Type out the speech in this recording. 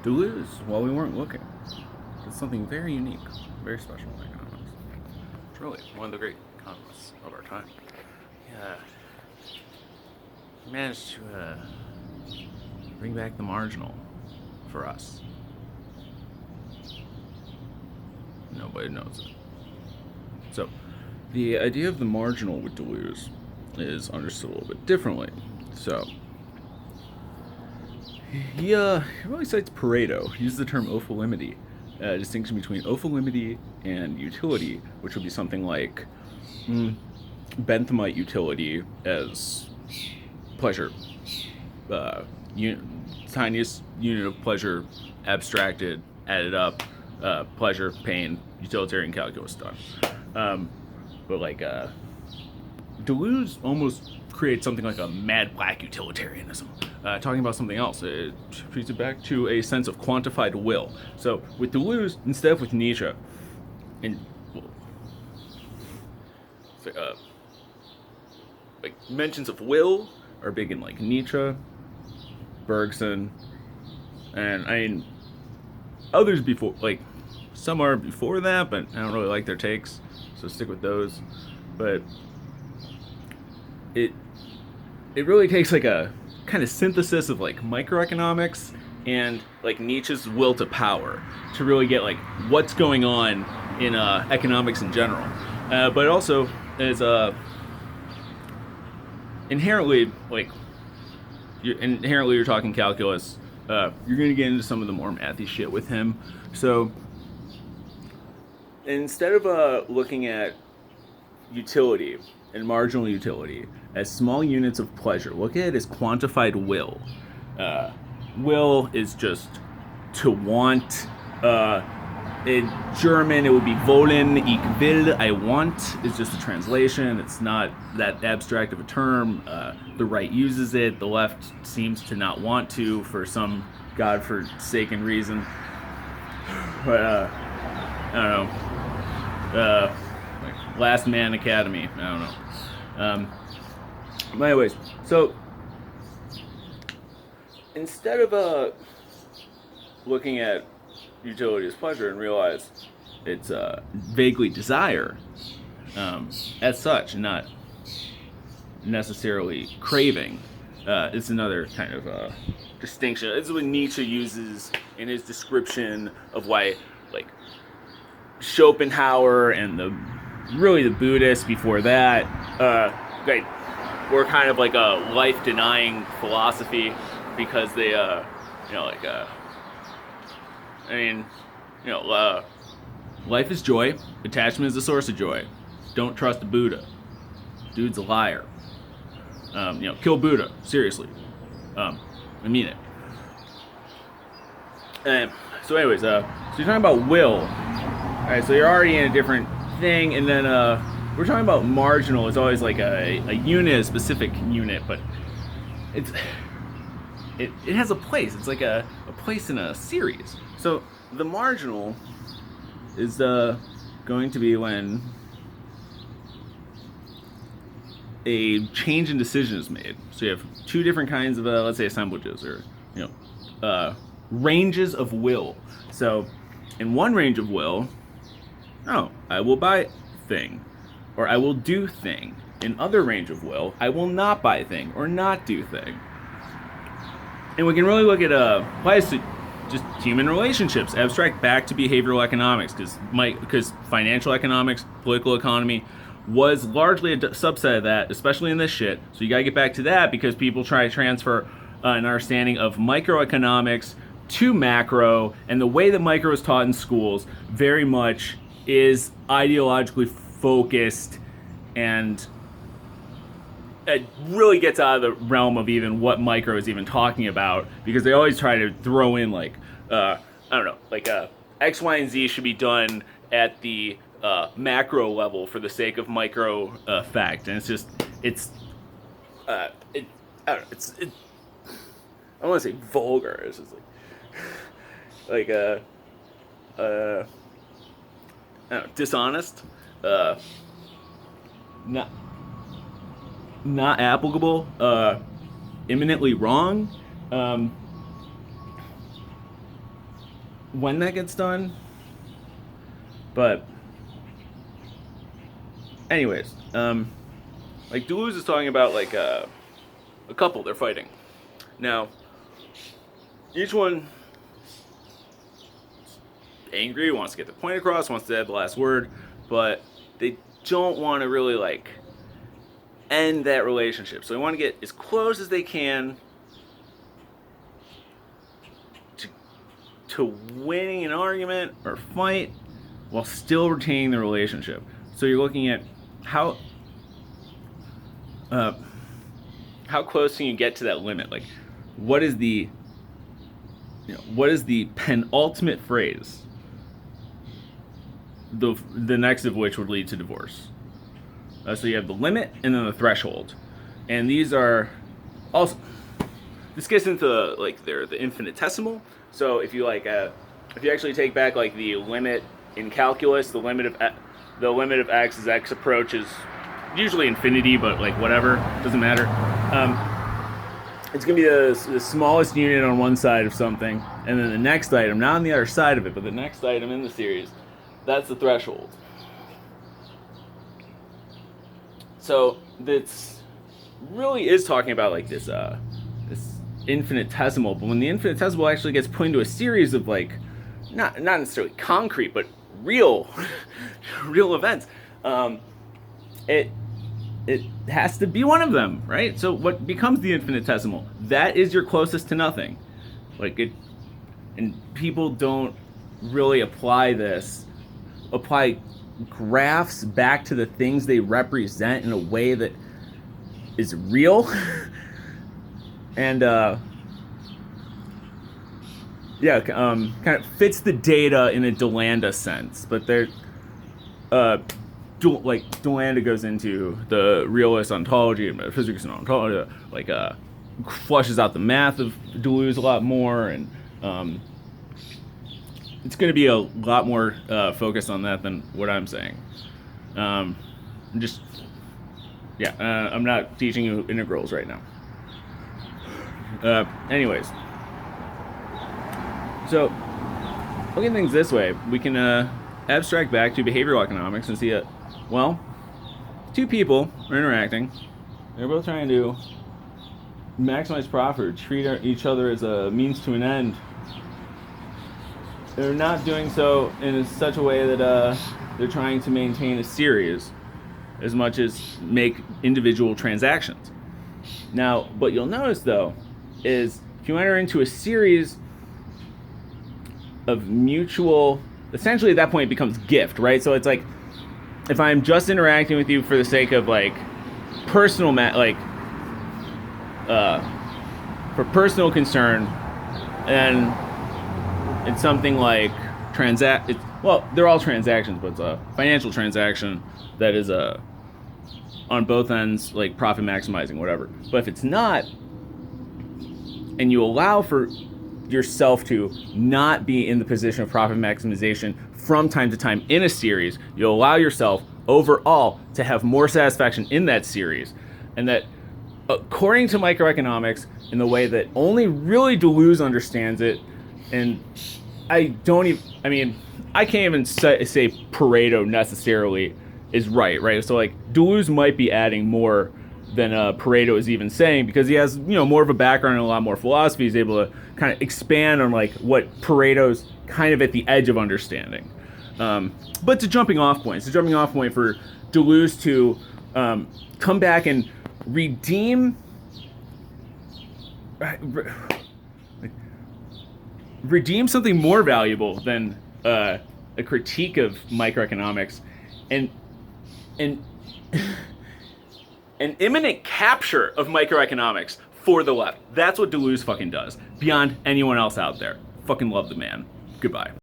Deleuze, while we weren't looking, did something very unique, very special in economics. It's really one of the great economists of our time. Yeah, he managed to bring back the marginal for us. Nobody knows it. So, the idea of the marginal with Deleuze is understood a little bit differently. So, he really cites Pareto. He uses the term ophilimity, a distinction between ophilimity and utility, which would be something like Benthamite utility as pleasure, tiniest unit of pleasure abstracted, added up, pleasure, pain, utilitarian calculus done. But like Deleuze almost creates something like a mad black utilitarianism, talking about something else. It treats it back to a sense of quantified will. So with Deleuze, instead of with Nietzsche, and like mentions of will are big in like Nietzsche, Bergson, and I mean others before, like some are before that, but I don't really like their takes, so stick with those. But it really takes like a kind of synthesis of like microeconomics and like Nietzsche's will to power to really get like what's going on in economics in general. But it also is inherently like inherently you're talking calculus. You're going to get into some of the more mathy shit with him. So instead of looking at utility and marginal utility as small units of pleasure, look at it as quantified will. Will is just to want. In German, it would be wollen, ich will, I want, is just a translation. It's not that abstract of a term. The right uses it. The left seems to not want to for some godforsaken reason. But, I don't know. Like Last Man Academy. I don't know. But anyways, so instead of looking at utility as pleasure and realize it's vaguely desire as such, not necessarily craving. It's another kind of distinction. This is what Nietzsche uses in his description of why, like, Schopenhauer and the Buddhists before that, like, were kind of like a life-denying philosophy because they, life is joy. Attachment is the source of joy. Don't trust a Buddha. Dude's a liar. Kill Buddha. Seriously. I mean it. So anyways, so you're talking about will. Alright, so you're already in a different thing, and then we're talking about marginal. It's always like a unit, a specific unit, but it has a place. It's like a place in a series. So the marginal is going to be when a change in decision is made. So you have two different kinds of, let's say, assemblages or ranges of will. So in one range of will, I will buy thing, or I will do thing. In other range of will, I will not buy thing or not do thing. And we can really look at applies to just human relationships, abstract back to behavioral economics, because financial economics, political economy was largely a subset of that, especially in this shit. So you gotta get back to that because people try to transfer an understanding of microeconomics to macro, and the way that micro is taught in schools very much is ideologically focused, and it really gets out of the realm of even what micro is even talking about, because they always try to throw in like I don't know, like X, Y, and Z should be done at the macro level for the sake of micro fact, and I don't know, I don't want to say vulgar. It's just like I don't know, dishonest, not applicable, imminently wrong. when that gets done. But anyways, like Deleuze is talking about like a couple, they're fighting. Now, each one angry, wants to get the point across, wants to have the last word, but they don't want to really like end that relationship. So they want to get as close as they can to winning an argument or fight while still retaining the relationship. So you're looking at how close can you get to that limit? Like, what is the penultimate phrase? The next of which would lead to divorce. So you have the limit and then the threshold, and these are also. This gets into like the infinitesimal. So if you actually take back like the limit in calculus, the limit of x as x approaches usually infinity, but like whatever, doesn't matter. It's gonna be the smallest unit on one side of something, and then the next item, not on the other side of it, but the next item in the series, that's the threshold. So this really is talking about like this infinitesimal, but when the infinitesimal actually gets put into a series of like not necessarily concrete but real events, it has to be one of them, right? So what becomes the infinitesimal? That is your closest to nothing. Like it, and people don't really apply graphs back to the things they represent in a way that is real. And kind of fits the data in a Delanda sense, but they're like Delanda goes into the realist ontology and metaphysics and ontology, like flushes out the math of Deleuze a lot more, and it's going to be a lot more focused on that than what I'm saying. I'm not teaching you integrals right now. Anyways, so looking at things this way, we can abstract back to behavioral economics and see two people are interacting. They're both trying to maximize profit, or treat each other as a means to an end. They're not doing so in such a way that they're trying to maintain a series as much as make individual transactions. Now, what you'll notice though is if you enter into a series of mutual, essentially at that point it becomes gift, right? So it's like if I'm just interacting with you for the sake of like personal for personal concern, and it's something like they're all transactions, but it's a financial transaction that is on both ends, like profit maximizing, whatever. But if it's not, and you allow for yourself to not be in the position of profit maximization from time to time in a series, you'll allow yourself overall to have more satisfaction in that series. And that, according to microeconomics, in the way that only really Deleuze understands it, and I can't even say Pareto necessarily is right? So like Deleuze might be adding more than Pareto is even saying, because he has more of a background and a lot more philosophy. He's able to kind of expand on like what Pareto's kind of at the edge of understanding. But it's a jumping off point. It's a jumping off point for Deleuze to come back and redeem something more valuable than a critique of microeconomics, and an imminent capture of microeconomics for the left. That's what Deleuze fucking does, beyond anyone else out there. Fucking love the man. Goodbye.